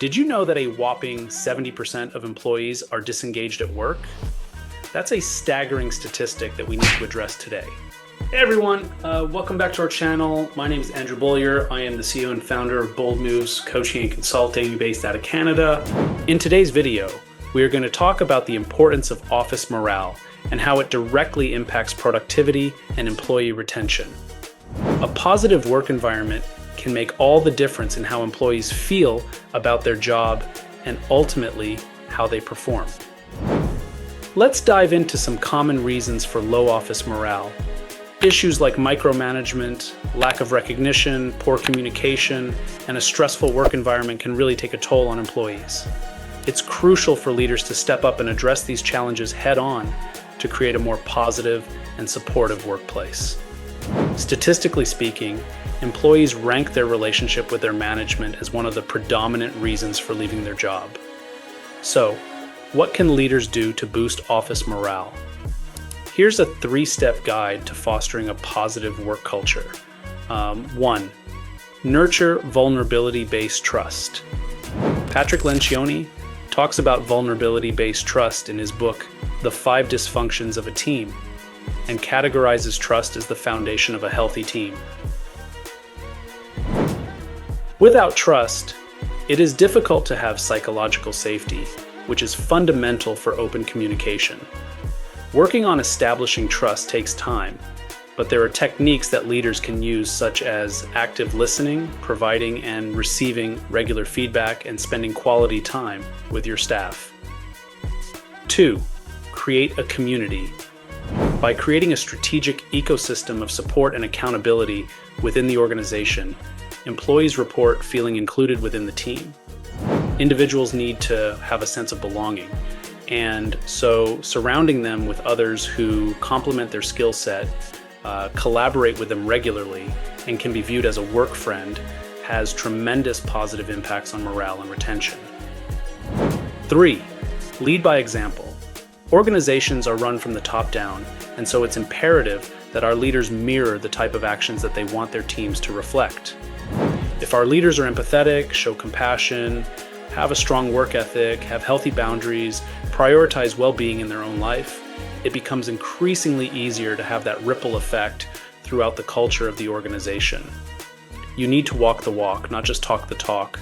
Did you know that a whopping 70% of employees are disengaged at work? That's a staggering statistic that we need to address today. Hey everyone, welcome back to our channel. My name is Andrew Beaulieu. I am the CEO and founder of Bold Moves Coaching and Consulting based out of Canada. In today's video, we are going to talk about the importance of office morale and how it directly impacts productivity and employee retention. A positive work environment can make all the difference in how employees feel about their job and ultimately how they perform. Let's dive into some common reasons for low office morale. Issues like micromanagement, lack of recognition, poor communication, and a stressful work environment can really take a toll on employees. It's crucial for leaders to step up and address these challenges head on to create a more positive and supportive workplace. Statistically speaking, employees rank their relationship with their management as one of the predominant reasons for leaving their job. So, what can leaders do to boost office morale? Here's a 3-step guide to fostering a positive work culture. 1. Nurture vulnerability-based trust. Patrick Lencioni talks about vulnerability-based trust in his book, The 5 Dysfunctions of a Team, and categorizes trust as the foundation of a healthy team. Without trust, it is difficult to have psychological safety, which is fundamental for open communication. Working on establishing trust takes time, but there are techniques that leaders can use, such as active listening, providing and receiving regular feedback, and spending quality time with your staff. 2. Create a community. By creating a strategic ecosystem of support and accountability within the organization, employees report feeling included within the team. Individuals need to have a sense of belonging, and so surrounding them with others who complement their skill set, collaborate with them regularly, and can be viewed as a work friend has tremendous positive impacts on morale and retention. 3. Lead by example. Organizations are run from the top down, and so it's imperative that our leaders mirror the type of actions that they want their teams to reflect. If our leaders are empathetic, show compassion, have a strong work ethic, have healthy boundaries, prioritize well-being in their own life, it becomes increasingly easier to have that ripple effect throughout the culture of the organization. You need to walk the walk, not just talk the talk.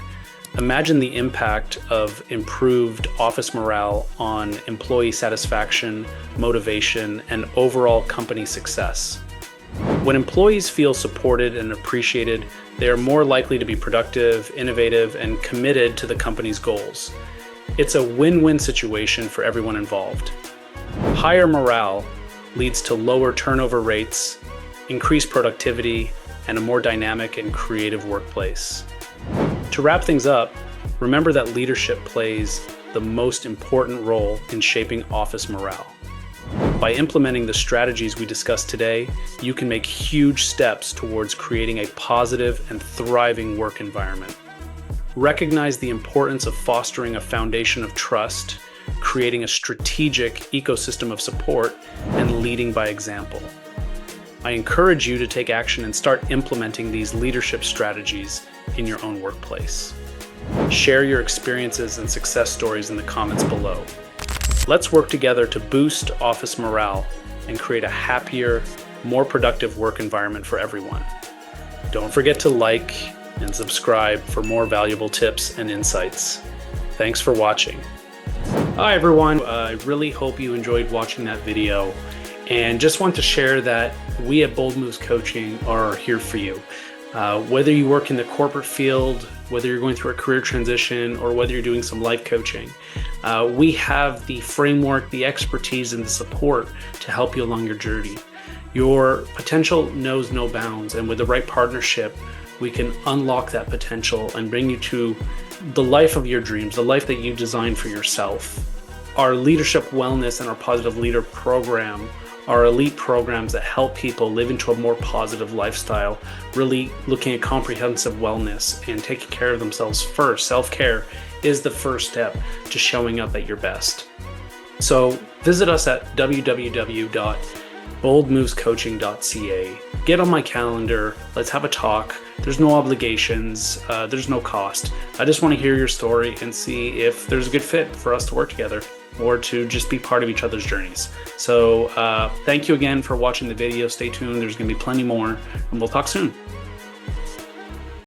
Imagine the impact of improved office morale on employee satisfaction, motivation, and overall company success. When employees feel supported and appreciated, they are more likely to be productive, innovative, and committed to the company's goals. It's a win-win situation for everyone involved. Higher morale leads to lower turnover rates, increased productivity, and a more dynamic and creative workplace. To wrap things up, remember that leadership plays the most important role in shaping office morale. By implementing the strategies we discussed today, you can make huge steps towards creating a positive and thriving work environment. Recognize the importance of fostering a foundation of trust, creating a strategic ecosystem of support, and leading by example. I encourage you to take action and start implementing these leadership strategies in your own workplace. Share your experiences and success stories in the comments below. Let's work together to boost office morale and create a happier, more productive work environment for everyone. Don't forget to like and subscribe for more valuable tips and insights. Thanks for watching. Hi everyone, I really hope you enjoyed watching that video, and just want to share that we at Bold Moves Coaching are here for you. Whether you work in the corporate field, whether you're going through a career transition, or whether you're doing some life coaching, we have the framework, the expertise, and the support to help you along your journey. Your potential knows no bounds, and with the right partnership, we can unlock that potential and bring you to the life of your dreams, the life that you designed for yourself. Our leadership wellness and our positive leader program are elite programs that help people live into a more positive lifestyle, really looking at comprehensive wellness and taking care of themselves first. Self-care is the first step to showing up at your best. So visit us at www.boldmovescoaching.ca get on my calendar. Let's have a talk. There's no obligations. There's no cost. I just want to hear your story and see if there's a good fit for us to work together or to just be part of each other's journeys. So thank you again for watching the video. Stay tuned. There's going to be plenty more, and we'll talk soon.